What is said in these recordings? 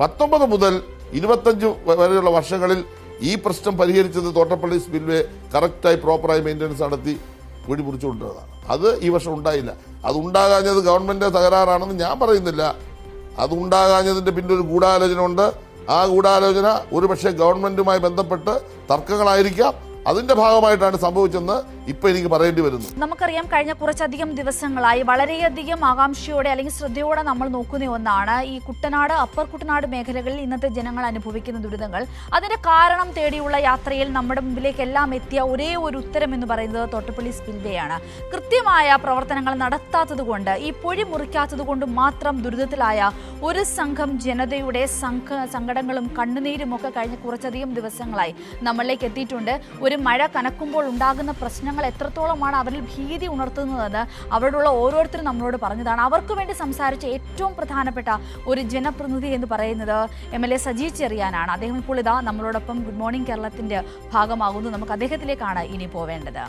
19 മുതൽ 25 വരെയുള്ള വർഷങ്ങളിൽ ഈ പ്രശ്നം പരിഹരിച്ചത് തോട്ടപ്പള്ളി സ്പിൽവേ കറക്റ്റായി പ്രോപ്പറായി മെയിൻ്റനൻസ് നടത്തി കുഴി മുറിച്ചുകൊണ്ടതാണ്. അത് ഈ വർഷം ഉണ്ടായില്ല. അത് ഉണ്ടാകാഞ്ഞത് ഗവൺമെൻറ് തകരാറാണെന്ന് ഞാൻ പറയുന്നില്ല. അത് ഉണ്ടാകാഞ്ഞതിൻ്റെ പിന്നെ ഒരു ഗൂഢാലോചന ഉണ്ട്. ആ ഗൂഢാലോചന ഒരുപക്ഷെ ഗവൺമെൻറ്റുമായി ബന്ധപ്പെട്ട് തർക്കങ്ങളായിരിക്കാം. അതിന്റെ ഭാഗമായിട്ടാണ് സംഭവിച്ചെന്ന് ഇപ്പൊ എനിക്ക് പറയേണ്ടി വരുന്നു. നമുക്കറിയാം, കഴിഞ്ഞ കുറച്ചധികം ദിവസങ്ങളായി വളരെയധികം ആകാംക്ഷയോടെ അല്ലെങ്കിൽ ശ്രദ്ധയോടെ നമ്മൾ നോക്കുന്ന ഒന്നാണ് ഈ കുട്ടനാട്, അപ്പർ കുട്ടനാട് മേഖലകളിൽ ഇന്നത്തെ ജനങ്ങൾ അനുഭവിക്കുന്ന ദുരിതങ്ങൾ. അതിന്റെ കാരണം തേടിയുള്ള യാത്രയിൽ നമ്മുടെ മുമ്പിലേക്ക് എല്ലാം എത്തിയ ഒരേ ഒരു ഉത്തരം എന്ന് പറയുന്നത് തോട്ടപ്പള്ളി സ്പിൽവേ ആണ്. കൃത്യമായ പ്രവർത്തനങ്ങൾ നടത്താത്തത് കൊണ്ട്, ഈ പൊഴി മുറിക്കാത്തത് കൊണ്ട് മാത്രം ദുരിതത്തിലായ ഒരു സംഘം ജനതയുടെ സങ്കടങ്ങളും കണ്ണുനീരും ഒക്കെ കഴിഞ്ഞ കുറച്ചധികം ദിവസങ്ങളായി നമ്മളിലേക്ക് എത്തിയിട്ടുണ്ട്. ഒരു മഴ കനക്കുമ്പോൾ ഉണ്ടാകുന്ന പ്രശ്നങ്ങൾ എത്രത്തോളമാണ് അവരിൽ ഭീതി ഉണർത്തുന്നതെന്ന് അവരോടുള്ള ഓരോരുത്തരും നമ്മളോട് പറഞ്ഞതാണ്. അവർക്ക് വേണ്ടി സംസാരിച്ച ഏറ്റവും പ്രധാനപ്പെട്ട ഒരു ജനപ്രതിനിധി എന്ന് പറയുന്നത് MLA സജി ചെറിയാനാണ്. അദ്ദേഹം ഇപ്പോൾ ഇതാ നമ്മളോടൊപ്പം ഗുഡ് മോർണിംഗ് കേരളത്തിൻ്റെ ഭാഗമാകുന്നു. നമുക്ക് അദ്ദേഹത്തിലേക്കാണ് ഇനി പോവേണ്ടത്.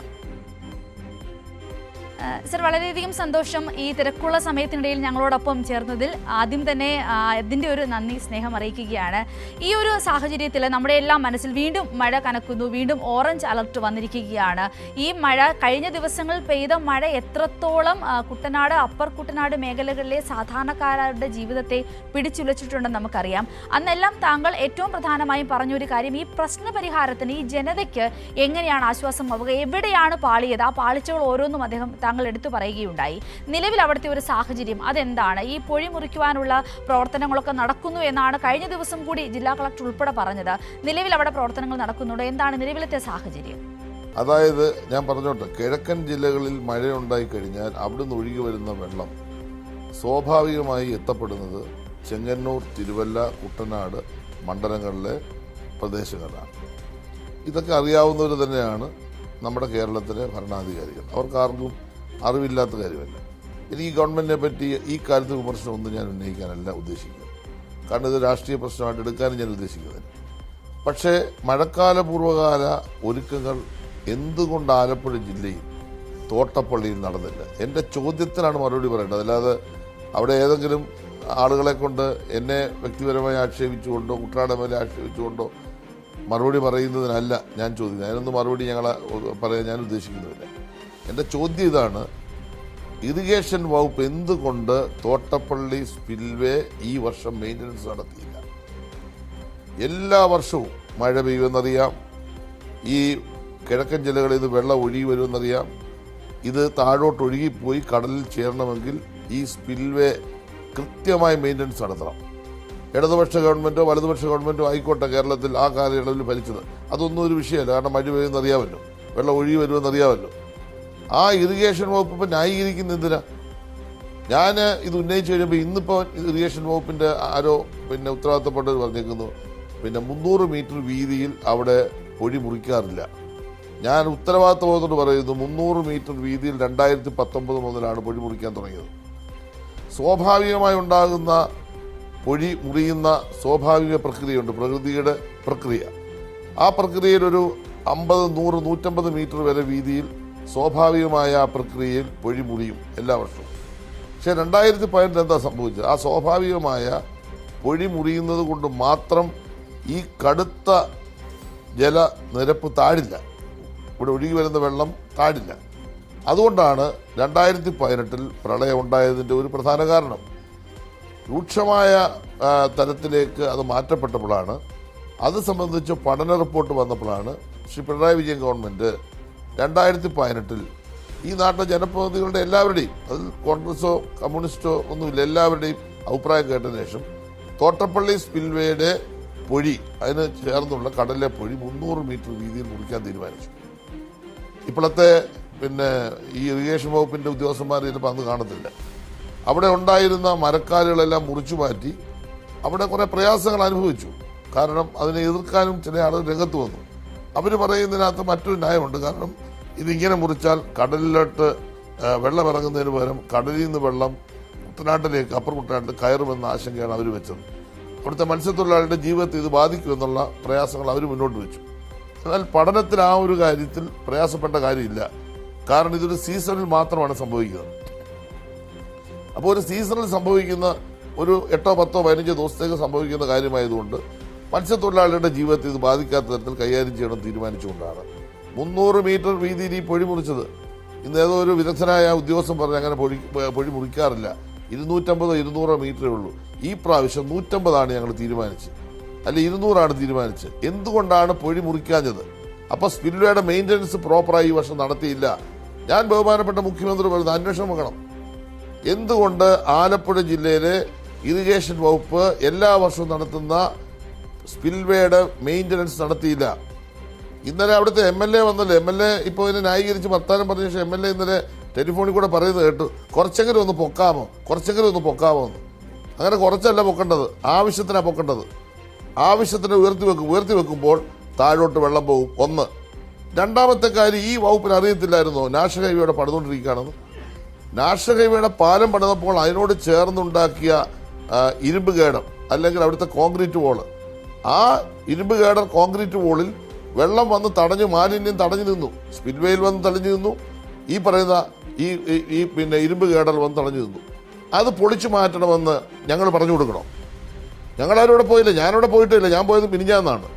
സർ, വളരെയധികം സന്തോഷം ഈ തിരക്കുള്ള സമയത്തിനിടയിൽ ഞങ്ങളോടൊപ്പം ചേർന്നതിൽ. ആദ്യം തന്നെ അതിൻ്റെ ഒരു നന്ദി, സ്നേഹം അറിയിക്കുകയാണ്. ഈ ഒരു സാഹചര്യത്തിൽ നമ്മുടെ എല്ലാം മനസ്സിൽ വീണ്ടും മഴ കനക്കുന്നു, വീണ്ടും ഓറഞ്ച് അലർട്ട് വന്നിരിക്കുകയാണ്. ഈ മഴ, കഴിഞ്ഞ ദിവസങ്ങളിൽ പെയ്ത മഴ എത്രത്തോളം കുട്ടനാട്, അപ്പർ കുട്ടനാട് മേഖലകളിലെ സാധാരണക്കാരുടെ ജീവിതത്തെ പിടിച്ചുലച്ചിട്ടുണ്ടെന്ന് നമുക്കറിയാം. അന്നെല്ലാം താങ്കൾ ഏറ്റവും പ്രധാനമായും പറഞ്ഞൊരു കാര്യം, ഈ പ്രശ്ന പരിഹാരത്തിന് ഈ ജനതയ്ക്ക് എങ്ങനെയാണ് ആശ്വാസമാവുക, എവിടെയാണ് പാളിയത്, ആ പാളിച്ചകൾ ഓരോന്നും താങ്കൾ എടുത്തു പറയുകയുണ്ടായി. നിലവിൽ അവിടുത്തെ ഒരു സാഹചര്യം അതെന്താണ്? ഈ പൊഴി മുറിക്കുവാനുള്ള പ്രവർത്തനങ്ങളൊക്കെ നടക്കുന്നു എന്നാണ് കഴിഞ്ഞ ദിവസം കൂടി ജില്ലാ കളക്ടർ ഉൾപ്പെടെ പറഞ്ഞത്. നിലവിൽ അവിടെ പ്രവർത്തനങ്ങൾ നടക്കുന്നുണ്ട്. എന്താണ് നിലവിലത്തെ സാഹചര്യം? അതായത് ഞാൻ പറഞ്ഞോട്ടെ, കിഴക്കൻ ജില്ലകളിൽ മഴയുണ്ടായി കഴിഞ്ഞാൽ അവിടുന്ന് ഒഴുകി വരുന്ന വെള്ളം സ്വാഭാവികമായി എത്തപ്പെടുന്നത് ചെങ്ങന്നൂർ, തിരുവല്ല, കുട്ടനാട് മണ്ഡലങ്ങളിലെ പ്രദേശങ്ങളാണ്. ഇതൊക്കെ അറിയാവുന്നവർ തന്നെയാണ് നമ്മുടെ കേരളത്തിലെ ഭരണാധികാരികൾ. അവർക്കാർക്കും അറിവില്ലാത്ത കാര്യമല്ല. എനിക്ക് ഗവൺമെൻറ്റിനെ പറ്റി ഈ കാര്യത്തിൽ വിമർശനമൊന്നും ഞാൻ ഉന്നയിക്കാനല്ല ഉദ്ദേശിക്കുന്നത്. കാരണം ഇത് രാഷ്ട്രീയ പ്രശ്നമായിട്ട് എടുക്കാനും ഞാൻ ഉദ്ദേശിക്കുന്നില്ല. പക്ഷേ മഴക്കാല പൂർവ്വകാല ഒരുക്കങ്ങൾ എന്തുകൊണ്ട് ആലപ്പുഴ ജില്ലയിൽ തോട്ടപ്പള്ളിയിൽ നടന്നില്ല? എൻ്റെ ചോദ്യത്തിനാണ് മറുപടി പറയേണ്ടത്. അല്ലാതെ അവിടെ ഏതെങ്കിലും ആളുകളെ കൊണ്ട് എന്നെ വ്യക്തിപരമായി ആക്ഷേപിച്ചുകൊണ്ടോ കുട്ടനാട് മേലെ ആക്ഷേപിച്ചുകൊണ്ടോ മറുപടി പറയുന്നതിനല്ല ഞാൻ ചോദിക്കുന്നത്. അതിനൊന്നും മറുപടി പറയാൻ ഞാൻ ഉദ്ദേശിക്കുന്നില്ല. എൻ്റെ ചോദ്യം ഇതാണ്: ഇറിഗേഷൻ വകുപ്പ് എന്തുകൊണ്ട് തോട്ടപ്പള്ളി സ്പിൽവേ ഈ വർഷം മെയിൻ്റനൻസ് നടത്തിയില്ല? എല്ലാ വർഷവും മഴ പെയ്യുമെന്നറിയാം. ഈ കിഴക്കൻ ജില്ലകളിൽ ഇത് വെള്ളം ഒഴുകി വരുമെന്നറിയാം. ഇത് താഴോട്ട് ഒഴുകിപ്പോയി കടലിൽ ചേരണമെങ്കിൽ ഈ സ്പിൽവേ കൃത്യമായി മെയിൻ്റനൻസ് നടത്തണം. ഇടതുപക്ഷ ഗവൺമെൻറ്റോ വലതുപക്ഷ ഗവൺമെൻറ്റോ ആയിക്കോട്ടെ കേരളത്തിൽ ആ കാലയളവിൽ ഭരിച്ചത്, അതൊന്നും ഒരു വിഷയമല്ല. കാരണം മഴ പെയ്യുമെന്നറിയാമല്ലോ, വെള്ളം ഒഴുകി വരുമെന്നറിയാമല്ലോ. ആ ഇറിഗേഷൻ വകുപ്പ് ഇപ്പം ന്യായീകരിക്കുന്ന എന്തിനാ? ഞാൻ ഇത് ഉന്നയിച്ചു കഴിഞ്ഞപ്പോൾ ഇന്നിപ്പോൾ ഇറിഗേഷൻ വകുപ്പിൻ്റെ ആരോ ഉത്തരവാദിത്തപ്പെട്ടവർ പറഞ്ഞേക്കുന്നു 300 മീറ്റർ വീതിയിൽ അവിടെ പൊഴി മുറിക്കാറില്ല. ഞാൻ ഉത്തരവാദിത്തബോധത്തോട് പറയുന്നു, 300 മീറ്റർ വീതിയിൽ 2019 മുതലാണ് പൊഴി മുറിക്കാൻ തുടങ്ങിയത്. സ്വാഭാവികമായി ഉണ്ടാകുന്ന പൊഴി മുറിയുന്ന സ്വാഭാവിക പ്രക്രിയയുണ്ട്, പ്രകൃതിയുടെ പ്രക്രിയ. ആ പ്രക്രിയയിൽ ഒരു 50, 100, 150 മീറ്റർ വരെ വീതിയിൽ സ്വാഭാവികമായ ആ പ്രക്രിയയിൽ പൊഴി മുറിയും എല്ലാ വർഷവും. പക്ഷേ 2018 എന്താ സംഭവിച്ചത്? ആ സ്വാഭാവികമായ പൊഴി മുറിയുന്നത് കൊണ്ട് മാത്രം ഈ കടുത്ത ജലനിരപ്പ് താഴില്ല, ഇവിടെ ഒഴുകി വരുന്ന വെള്ളം താഴില്ല. അതുകൊണ്ടാണ് 2018 പ്രളയം ഉണ്ടായതിൻ്റെ ഒരു പ്രധാന കാരണം. രൂക്ഷമായ തലത്തിലേക്ക് അത് മാറ്റപ്പെട്ടപ്പോഴാണ്, അത് സംബന്ധിച്ച് പഠന റിപ്പോർട്ട് വന്നപ്പോഴാണ് ശ്രീ പിണറായി വിജയൻ ഗവൺമെൻറ് 2018 ഈ നാട്ടിലെ ജനപ്രതിനിധികളുടെ എല്ലാവരുടെയും, അതിൽ കോൺഗ്രസോ കമ്മ്യൂണിസ്റ്റോ ഒന്നുമില്ല, എല്ലാവരുടെയും അഭിപ്രായം കേട്ടതിന് ശേഷം തോട്ടപ്പള്ളി സ്പിൽവേയുടെ പൊഴി, അതിന് ചേർന്നുള്ള കടലിലെ പൊഴി 300 മീറ്റർ വീതിയിൽ മുറിക്കാൻ തീരുമാനിച്ചു. ഇപ്പോഴത്തെ ഈ ഇറിഗേഷൻ വകുപ്പിൻ്റെ ഉദ്യോഗസ്ഥന്മാർ ചിലപ്പോൾ അന്ന് കാണത്തില്ല. അവിടെ ഉണ്ടായിരുന്ന മരക്കാലുകളെല്ലാം മുറിച്ചു മാറ്റി അവിടെ കുറേ പ്രയാസങ്ങൾ അനുഭവിച്ചു. കാരണം അതിനെ എതിർക്കാനും ചില ആളുകൾ രംഗത്ത് വന്നു. അവർ പറയുന്നതിനകത്ത് മറ്റൊരു ന്യായമുണ്ട്. കാരണം ഇതിങ്ങനെ മുറിച്ചാൽ കടലിലോട്ട് വെള്ളം ഇറങ്ങുന്നതിന് പകരം കടലിൽ നിന്ന് വെള്ളം കുട്ടനാട്ടിലേക്ക്, അപ്പർ കുട്ടനാട്ടിൽ കയറുമെന്ന ആശങ്കയാണ് അവർ വെച്ചത്. അവിടുത്തെ മത്സ്യത്തൊഴിലാളികളുടെ ജീവിതത്തെ ഇത് ബാധിക്കുമെന്നുള്ള പ്രയാസങ്ങൾ അവർ മുന്നോട്ട് വെച്ചു. എന്നാൽ പഠനത്തിൽ ആ ഒരു കാര്യത്തിൽ പ്രയാസപ്പെട്ട കാര്യമില്ല. കാരണം ഇതൊരു സീസണിൽ മാത്രമാണ് സംഭവിക്കുന്നത്. അപ്പോൾ ഒരു സീസണിൽ സംഭവിക്കുന്ന ഒരു 8, 10, 15 ദിവസത്തേക്ക് സംഭവിക്കുന്ന കാര്യമായതുകൊണ്ട് മത്സ്യത്തൊഴിലാളികളുടെ ജീവിതത്തിൽ ഇത് ബാധിക്കാത്ത തരത്തിൽ കൈകാര്യം ചെയ്യണം തീരുമാനിച്ചുകൊണ്ടാണ് 300 മീറ്റർ വീതിയിൽ ഈ പൊഴി മുറിച്ചത്. ഇന്ന് ഏതോ ഒരു വിദഗ്ധനായ ഉദ്യോഗസ്ഥൻ പറഞ്ഞ് അങ്ങനെ പൊഴി മുറിക്കാറില്ല, 250-200 മീറ്ററേ ഉള്ളൂ. ഈ പ്രാവശ്യം 150 ഞങ്ങൾ തീരുമാനിച്ചത്, അല്ലെ 200 തീരുമാനിച്ചത്. എന്തുകൊണ്ടാണ് പൊഴി മുറിക്കാഞ്ഞത്? അപ്പോൾ സ്പിൽവേയുടെ മെയിൻ്റനൻസ് പ്രോപ്പറായി ഈ വർഷം നടത്തിയില്ല. ഞാൻ ബഹുമാനപ്പെട്ട മുഖ്യമന്ത്രി പറയുന്നത് അന്വേഷണം വെക്കണം. എന്തുകൊണ്ട് ആലപ്പുഴ ജില്ലയിലെ ഇറിഗേഷൻ വകുപ്പ് എല്ലാ വർഷവും നടത്തുന്ന സ്പിൽവേയുടെ മെയിൻ്റനൻസ് നടത്തിയില്ല? ഇന്നലെ അവിടുത്തെ MLA വന്നല്ലോ. MLA ഇപ്പോൾ ഇതിനെ ന്യായീകരിച്ച് വർത്താനം പറഞ്ഞ ശേഷം MLA ഇന്നലെ ടെലിഫോണിൽ കൂടെ പറയുന്നത് കേട്ടു, കുറച്ചെങ്കിലും ഒന്ന് പൊക്കാമോ എന്ന്. അങ്ങനെ കുറച്ചല്ല പൊക്കേണ്ടത്, ആവശ്യത്തിനാണ് പൊക്കേണ്ടത്. ആവശ്യത്തിന് ഉയർത്തി വെക്കുമ്പോൾ താഴോട്ട് വെള്ളം പോകും. ഒന്ന്. രണ്ടാമത്തെ കാര്യം, ഈ വകുപ്പിന് അറിയത്തില്ലായിരുന്നോ നാഷണൽ ഹൈവേയുടെ പണിതുകൊണ്ടിരിക്കുകയാണെന്ന്? നാഷണൽ ഹൈവേയുടെ പാലം പണിതപ്പോൾ അതിനോട് ചേർന്നുണ്ടാക്കിയ ഇരുമ്പ് ഗേഡർ അല്ലെങ്കിൽ അവിടുത്തെ കോൺക്രീറ്റ് വോള്, ആ ഇരുമ്പ് ഗേഡർ കോൺക്രീറ്റ് വോളിൽ വെള്ളം വന്ന് തടഞ്ഞു, മാലിന്യം തടഞ്ഞു നിന്നു, സ്പിൽവേയിൽ വന്ന് തടഞ്ഞു നിന്നു, ഈ പറയുന്ന ഈ പിന്നെ ഇരുമ്പ് ഗേഡർ വന്ന് തടഞ്ഞു നിന്നു. അത് പൊളിച്ചു മാറ്റണമെന്ന് ഞങ്ങൾ പറഞ്ഞു കൊടുക്കണം. ഞങ്ങളാരും ഇവിടെ പോയില്ല, ഞാനവിടെ പോയിട്ടില്ല. ഞാൻ പോയത് മിനിഞ്ഞാന്നാണ്.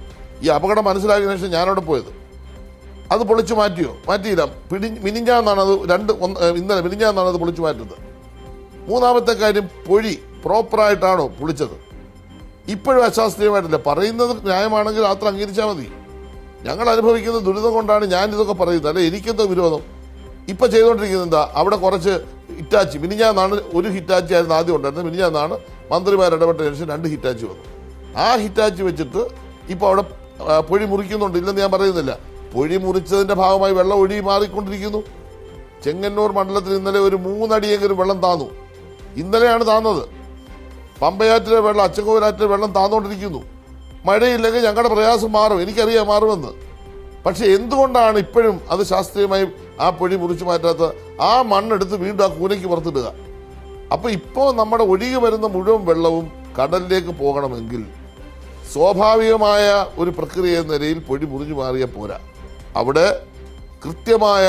ഈ അപകടം മനസ്സിലാക്കിയ ശേഷം ഞാനവിടെ പോയത്. അത് പൊളിച്ചു മാറ്റിയോ? മാറ്റിയില്ല. മിനിഞ്ഞാന്നാണ് അത് ഇന്നലെ മിനിഞ്ഞാന്നാണ് അത് പൊളിച്ചു മാറ്റുന്നത്. മൂന്നാമത്തെ കാര്യം, പൊഴി പ്രോപ്പറായിട്ടാണോ പൊളിച്ചത്? ഇപ്പോഴും അശാസ്ത്രീയമായിട്ടില്ല. പറയുന്നത് ന്യായമാണെങ്കിൽ അത്ര അംഗീകരിച്ചാൽ മതി. ഞങ്ങൾ അനുഭവിക്കുന്ന ദുരിതം കൊണ്ടാണ് ഞാൻ ഇതൊക്കെ പറയുന്നത്, അല്ലെ എനിക്കെന്തോ വിരോധം. ഇപ്പം ചെയ്തുകൊണ്ടിരിക്കുന്നത് എന്താ? അവിടെ കുറച്ച് ഹിറ്റാച്ചി, മിനിഞ്ഞാന്നാണ് ഒരു ഹിറ്റാച്ചി ആയിരുന്നു ആദ്യം ഉണ്ടായിരുന്നത്. മിനിഞ്ഞാന്നാണ് മന്ത്രിമാർ ഇടപെട്ട ശേഷം 2 ഹിറ്റാച്ചി വന്നു. ആ ഹിറ്റാച്ചി വെച്ചിട്ട് ഇപ്പോൾ അവിടെ പൊഴി മുറിക്കുന്നുണ്ട്, ഇല്ലെന്ന് ഞാൻ പറയുന്നില്ല. പൊഴി മുറിച്ചതിൻ്റെ ഭാഗമായി വെള്ളം ഒഴുകി മാറിക്കൊണ്ടിരിക്കുന്നു. ചെങ്ങന്നൂർ മണ്ഡലത്തിൽ ഇന്നലെ ഒരു 3 അടിയെങ്കിലും വെള്ളം താന്നു. ഇന്നലെയാണ് താന്നത്. പമ്പയാറ്റിലെ വെള്ളം, അച്ചൻകോവിലാറ്റിലെ വെള്ളം താന്നുകൊണ്ടിരിക്കുന്നു. മഴയില്ലെങ്കിൽ ഞങ്ങളുടെ പ്രയാസം മാറും, എനിക്കറിയാം മാറുമെന്ന്. പക്ഷെ എന്തുകൊണ്ടാണ് ഇപ്പോഴും അത് ശാസ്ത്രീയമായി ആ പൊഴി മുറിച്ചു മാറ്റാത്ത? ആ മണ്ണെടുത്ത് വീണ്ടും ആ കൂനയ്ക്ക് പുറത്തിടുക. അപ്പോൾ ഇപ്പോൾ നമ്മുടെ ഒഴുകി വരുന്ന മുഴുവൻ വെള്ളവും കടലിലേക്ക് പോകണമെങ്കിൽ സ്വാഭാവികമായ ഒരു പ്രക്രിയ എന്ന നിലയിൽ പൊഴി മുറിഞ്ഞു മാറിയാൽ പോരാ. അവിടെ കൃത്യമായ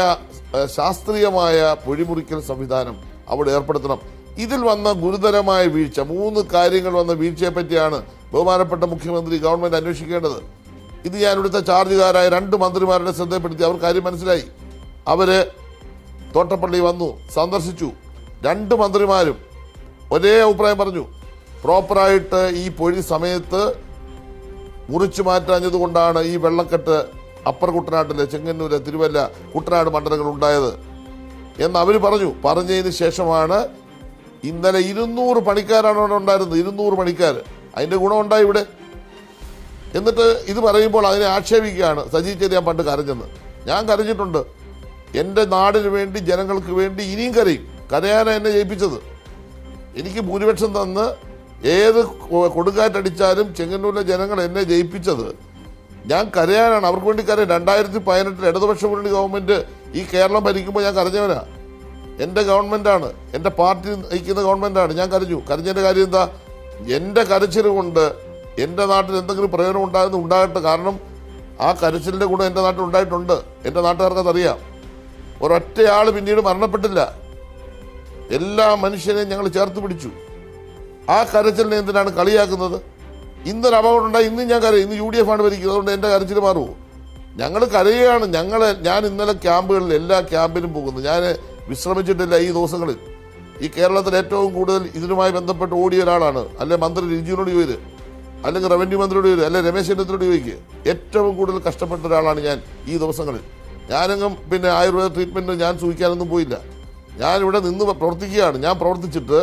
ശാസ്ത്രീയമായ പൊഴിമുറിക്കൽ സംവിധാനം അവിടെ ഏർപ്പെടുത്തണം. ഇതിൽ വന്ന ഗുരുതരമായ വീഴ്ച, 3 കാര്യങ്ങൾ വന്ന വീഴ്ചയെ പറ്റിയാണ് ബഹുമാനപ്പെട്ട മുഖ്യമന്ത്രി ഗവൺമെന്റ് അന്വേഷിക്കേണ്ടത്. ഇത് ഞാൻ ഇവിടുത്തെ ചാർജുകാരായ 2 മന്ത്രിമാരുടെ ശ്രദ്ധപ്പെടുത്തി. അവർ കാര്യം മനസ്സിലായി. അവര് തോട്ടപ്പള്ളി വന്നു, സന്ദർശിച്ചു. 2 മന്ത്രിമാരും ഒരേ അഭിപ്രായം പറഞ്ഞു. പ്രോപ്പറായിട്ട് ഈ പൊഴി സമയത്ത് മുറിച്ചു മാറ്റാഞ്ഞത് കൊണ്ടാണ് ഈ വെള്ളക്കെട്ട് അപ്പർ കുട്ടനാട്ടിലെ ചെങ്ങന്നൂര്, തിരുവല്ല, കുട്ടനാട് മണ്ഡലങ്ങൾ ഉണ്ടായത് എന്ന് അവർ പറഞ്ഞു. പറഞ്ഞതിന് ശേഷമാണ് ഇന്നലെ 200 പണിക്കാരാണ് അവിടെ ഉണ്ടായിരുന്നത്. 200 പണിക്കാർ. അതിൻ്റെ ഗുണമുണ്ടായി ഇവിടെ. എന്നിട്ട് ഇത് പറയുമ്പോൾ അതിനെ ആക്ഷേപിക്കുകയാണ്. സജി ചെറിയാൻ പണ്ട് കരഞ്ഞെന്ന്. ഞാൻ കരഞ്ഞിട്ടുണ്ട്. എൻ്റെ നാടിന് വേണ്ടി, ജനങ്ങൾക്ക് വേണ്ടി ഇനിയും കരയും. കരയാനാണ് എന്നെ ജയിപ്പിച്ചത്. എനിക്ക് ഭൂരിപക്ഷം തന്ന് ഏത് കൊടുങ്കാറ്റടിച്ചാലും ചെങ്ങന്നൂരിലെ ജനങ്ങൾ എന്നെ ജയിപ്പിച്ചത് ഞാൻ കരയാനാണ്, അവർക്ക് വേണ്ടി കരയാൻ. 2018 ഇടതുപക്ഷ മുന്നണി ഗവൺമെൻറ് ഈ കേരളം ഭരിക്കുമ്പോൾ ഞാൻ കരഞ്ഞവനാ. എൻ്റെ ഗവൺമെൻറ്റാണ്, എൻ്റെ പാർട്ടി നയിക്കുന്ന ഗവൺമെൻറ്റാണ്. ഞാൻ കരഞ്ഞു. കരഞ്ഞതിൻ്റെ കാര്യം എന്താ? എൻ്റെ കരച്ചിൽ കൊണ്ട് എൻ്റെ നാട്ടിൽ എന്തെങ്കിലും പ്രയോജനം ഉണ്ടാകട്ടെ. കാരണം ആ കരച്ചിലിൻ്റെ ഗുണം എൻ്റെ നാട്ടിൽ ഉണ്ടായിട്ടുണ്ട്. എൻ്റെ നാട്ടുകാർക്കതറിയാം. ഒരൊറ്റയാൾ പിന്നീട് മരണപ്പെട്ടില്ല. എല്ലാ മനുഷ്യരെയും ഞങ്ങൾ ചേർത്ത് പിടിച്ചു. ആ കരച്ചിലിനെ എന്തിനാണ് കളിയാക്കുന്നത്? ഇന്നൊരു അപകടം ഉണ്ടായി, ഇന്നും ഞാൻ കരയും. ഇന്ന് UDF ആണ് ഭരിക്കുന്നത്, അതുകൊണ്ട് എൻ്റെ കരച്ചിൽ മാറുമോ? ഞങ്ങൾ കരയുകയാണ്. ഞാൻ ഇന്നലെ ക്യാമ്പുകളിൽ, എല്ലാ ക്യാമ്പിലും പോകുന്നു. ഞാൻ വിശ്രമിച്ചിട്ടില്ല ഈ ദിവസങ്ങളിൽ. ഈ കേരളത്തിൽ ഏറ്റവും കൂടുതൽ ഇതിനുമായി ബന്ധപ്പെട്ട് ഓടിയ ഒരാളാണ്. അല്ലെ മന്ത്രി രിജിയോട് ചോദിര്, അല്ലെങ്കിൽ റവന്യൂ മന്ത്രിയോട് ചോദിര്, അല്ലെ രമേശ് ചെന്നിത്തലയോട് ചോദിക്കുക. ഏറ്റവും കൂടുതൽ കഷ്ടപ്പെട്ട ഒരാളാണ് ഞാൻ ഈ ദിവസങ്ങളിൽ. ഞാനെങ്ങും പിന്നെ ആയുർവേദ ട്രീറ്റ്മെൻറ്റ് ഞാൻ സൂചിക്കാനൊന്നും പോയില്ല. ഞാനിവിടെ നിന്ന് പ്രവർത്തിക്കുകയാണ്. ഞാൻ പ്രവർത്തിച്ചിട്ട്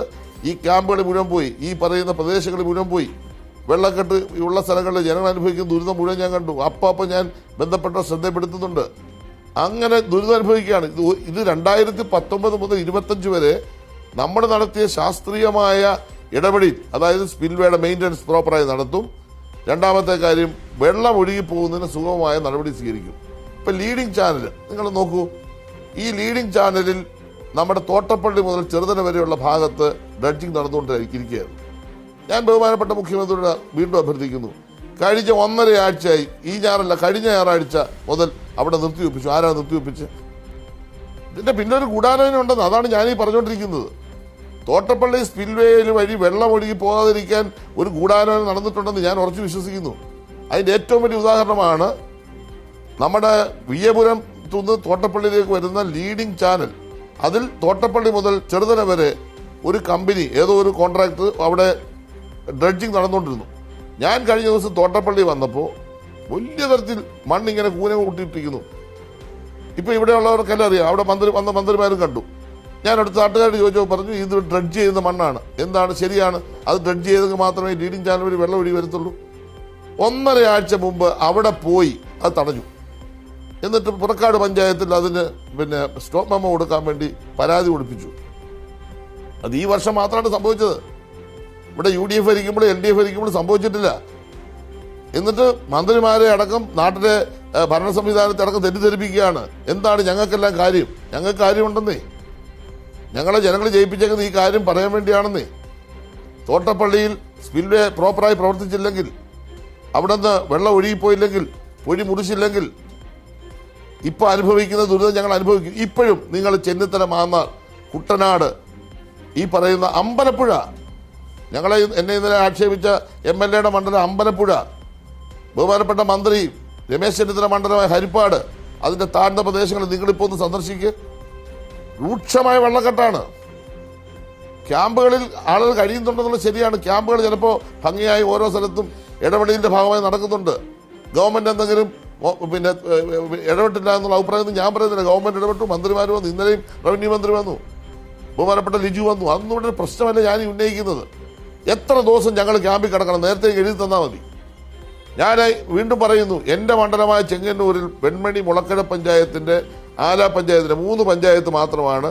ഈ ക്യാമ്പുകളിൽ മുഴുവൻ പോയി, ഈ പറയുന്ന പ്രദേശങ്ങളിൽ മുഴുവൻ പോയി. വെള്ളക്കെട്ട് ഉള്ള സ്ഥലങ്ങളിൽ ജനങ്ങൾ അനുഭവിക്കുന്ന ദുരിതം മുഴുവൻ ഞാൻ കണ്ടു. അപ്പം ഞാൻ ബന്ധപ്പെട്ട ശ്രദ്ധപ്പെടുത്തുന്നുണ്ട്. അങ്ങനെ ദുരിതം അനുഭവിക്കുകയാണ്. ഇത് 2019 മുതൽ 25 വരെ നമ്മൾ നടത്തിയ ശാസ്ത്രീയമായ ഇടപെടൽ, അതായത് സ്പിൽവേയുടെ മെയിൻ്റനൻസ് പ്രോപ്പറായി നടത്തും. രണ്ടാമത്തെ കാര്യം, വെള്ളം ഒഴുകിപ്പോകുന്നതിന് സുഗമമായ നടപടി സ്വീകരിക്കും. ഇപ്പം ലീഡിംഗ് ചാനൽ നിങ്ങൾ നോക്കൂ. ഈ ലീഡിംഗ് ചാനലിൽ നമ്മുടെ തോട്ടപ്പള്ളി മുതൽ ചെറുതല വരെയുള്ള ഭാഗത്ത് ഡ്രഡ്ജിങ് നടന്നുകൊണ്ടിരിക്കുകയായിരുന്നു. ഞാൻ ബഹുമാനപ്പെട്ട മുഖ്യമന്ത്രിയോട് വീണ്ടും അഭ്യർത്ഥിക്കുന്നു. കഴിഞ്ഞ 1.5 ആഴ്ചയായി, ഈ ഞായറല്ല കഴിഞ്ഞ ഞായറാഴ്ച മുതൽ അവിടെ നിർത്തിവെപ്പിച്ചു. ആരാണ് നിർത്തിവെപ്പിച്ച്? ഇതിൻ്റെ പിന്നൊരു ഗൂഢാലോചന ഉണ്ടെന്ന്. അതാണ് ഞാനീ പറഞ്ഞുകൊണ്ടിരിക്കുന്നത്. തോട്ടപ്പള്ളി സ്പിൽവേയിൽ വഴി വെള്ളം ഒഴുകി പോകാതിരിക്കാൻ ഒരു ഗൂഢാലോചന നടന്നിട്ടുണ്ടെന്ന് ഞാൻ ഉറച്ചു വിശ്വസിക്കുന്നു. അതിൻ്റെ ഏറ്റവും വലിയ ഉദാഹരണമാണ് നമ്മുടെ വിയ്യപുരം നിന്ന് തോട്ടപ്പള്ളിയിലേക്ക് വരുന്ന ലീഡിംഗ് ചാനൽ. അതിൽ തോട്ടപ്പള്ളി മുതൽ ചെറുതല വരെ ഒരു കമ്പനി, ഏതോ ഒരു കോൺട്രാക്ടർ അവിടെ ഡ്രഡ്ജിങ് നടന്നുകൊണ്ടിരുന്നു. ഞാൻ കഴിഞ്ഞ ദിവസം തോട്ടപ്പള്ളി വന്നപ്പോൾ വലിയ തരത്തിൽ മണ്ണിങ്ങനെ കൂന കൂട്ടിയിട്ടിരിക്കുന്നു. ഇപ്പോൾ ഇവിടെയുള്ളവർക്കെല്ലാം അറിയാം, അവിടെ മന്ത്രിമാരും കണ്ടു. ഞാൻ അടുത്ത നാട്ടുകാരോട് ചോദിച്ചപ്പോൾ പറഞ്ഞു ഇത് ഡ്രഡ്ജ് ചെയ്യുന്ന മണ്ണാണ്. എന്താണ്, ശരിയാണ്, അത് ഡ്രഡ്ജ് ചെയ്തെങ്കിൽ മാത്രമേ ലീഡിംഗ് ചാനൽ വഴി വെള്ളം ഒഴുകി വരത്തുള്ളൂ. 1.5 ആഴ്ച മുമ്പ് അവിടെ പോയി അത് തടഞ്ഞു. എന്നിട്ട് പുറക്കാട് പഞ്ചായത്തിൽ അതിന് സ്റ്റോപ്പ് മെമ്മോ കൊടുക്കാൻ വേണ്ടി പരാതി കൊടുപ്പിച്ചു. അത് ഈ വർഷം മാത്രമാണ് സംഭവിച്ചത്. ഇവിടെ UDF ഭരിക്കുമ്പോഴും LDF ഭരിക്കുമ്പോഴും സംഭവിച്ചിട്ടില്ല. എന്നിട്ട് മന്ത്രിമാരെ അടക്കം നാട്ടിലെ ഭരണ സംവിധാനത്തെ അടക്കം തെറ്റിദ്ധരിപ്പിക്കുകയാണ്. എന്താണ് ഞങ്ങൾക്കെല്ലാം കാര്യം? ഞങ്ങൾക്ക് കാര്യമുണ്ടെന്നേ. ഞങ്ങളെ ജനങ്ങൾ ജയിപ്പിച്ചേക്കുന്ന ഈ കാര്യം പറയാൻ വേണ്ടിയാണെന്നേ. തോട്ടപ്പള്ളിയിൽ സ്പിൽവേ പ്രോപ്പറായി പ്രവർത്തിച്ചില്ലെങ്കിൽ, അവിടെ നിന്ന് വെള്ളം ഒഴുകിപ്പോയില്ലെങ്കിൽ, പൊഴി മുറിച്ചില്ലെങ്കിൽ ഇപ്പോൾ അനുഭവിക്കുന്ന ദുരിതം ഞങ്ങൾ അനുഭവിക്കും. ഇപ്പോഴും നിങ്ങൾ ചെന്നിത്തല, മാന്നാർ, കുട്ടനാട്, ഈ പറയുന്ന അമ്പലപ്പുഴ, എന്നെ ഇന്നലെ ആക്ഷേപിച്ച MLA മണ്ഡലം അമ്പലപ്പുഴ, ബഹുമാനപ്പെട്ട മന്ത്രി രമേശ് ചെന്നിത്തല മണ്ഡലമായ ഹരിപ്പാട്, അതിൻ്റെ താഴ്ന്ന പ്രദേശങ്ങൾ നിങ്ങളിപ്പോൾ ഒന്ന് സന്ദർശിക്കുക. രൂക്ഷമായ വെള്ളക്കെട്ടാണ്. ക്യാമ്പുകളിൽ ആളുകൾ കഴിയുന്നുണ്ടെന്നുള്ളത് ശരിയാണ്. ക്യാമ്പുകൾ ചിലപ്പോൾ ഭംഗിയായി ഓരോ സ്ഥലത്തും ഇടപെടലിൻ്റെ ഭാഗമായി നടക്കുന്നുണ്ട്. ഗവൺമെൻറ് എന്തെങ്കിലും ഇടപെട്ടില്ല എന്നുള്ള അഭിപ്രായം ഞാൻ പറയുന്നില്ല. ഗവൺമെൻറ് ഇടപെട്ടു, മന്ത്രിമാർ വന്നു, ഇന്നലെയും റവന്യൂ മന്ത്രി വന്നു, ബഹുമാനപ്പെട്ട ലിജു വന്നു. അതൊന്നും ഇവിടെ പ്രശ്നമല്ല ഞാൻ ഉന്നയിക്കുന്നത്. എത്ര ദിവസം ഞങ്ങൾ ക്യാമ്പിൽ കിടക്കണം, നേരത്തെ എഴുതി തന്നാൽ മതി. ഞാൻ വീണ്ടും പറയുന്നു, എൻ്റെ മണ്ഡലമായ ചെങ്ങന്നൂരിൽ വെൺമണി മുളക്കര പഞ്ചായത്തിൻ്റെ, ആല പഞ്ചായത്തിൻ്റെ 3 പഞ്ചായത്ത് മാത്രമാണ്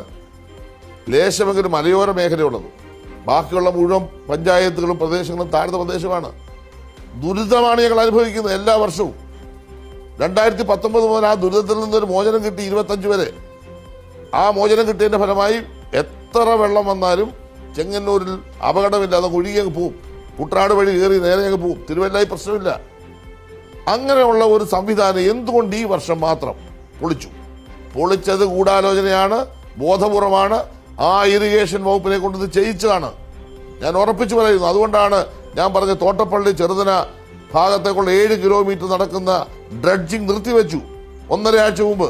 ലേശമെങ്കിലും മലയോര മേഖലയുള്ളത്. ബാക്കിയുള്ള മുഴുവൻ പഞ്ചായത്തുകളും പ്രദേശങ്ങളും താഴ്ന്ന പ്രദേശമാണ്. ദുരിതമാണ് ഞങ്ങൾ അനുഭവിക്കുന്നത് എല്ലാ വർഷവും. 2019 മുതൽ ആ ദുരിതത്തിൽ നിന്നൊരു മോചനം കിട്ടി 25 വരെ. ആ മോചനം കിട്ടിയതിൻ്റെ ഫലമായി എത്ര വെള്ളം വന്നാലും ചെങ്ങന്നൂരിൽ അപകടമില്ലാതെ ഒഴുകി അങ്ങ് പോവും. കുട്ടനാട് വഴി കയറി നേരെ അങ്ങ് പോവും. തിരുവല്ലായി പ്രശ്നമില്ല. അങ്ങനെയുള്ള ഒരു സംവിധാനം എന്തുകൊണ്ട് ഈ വർഷം മാത്രം പൊളിച്ചത് ഗൂഢാലോചനയാണ്, ബോധപൂർവമാണ്. ആ ഇറിഗേഷൻ വകുപ്പിനെ കൊണ്ട് ഇത് ചെയ്യിച്ചതാണ്. ഞാൻ ഉറപ്പിച്ചു പറയുന്നു. അതുകൊണ്ടാണ് ഞാൻ പറഞ്ഞ തോട്ടപ്പള്ളി ചെറുതന ഭാഗത്തേക്കുള്ള 7 കിലോമീറ്റർ നടക്കുന്ന ഡ്രഡ്ജിങ് നിർത്തിവെച്ചു 1.5 ആഴ്ച മുമ്പ്.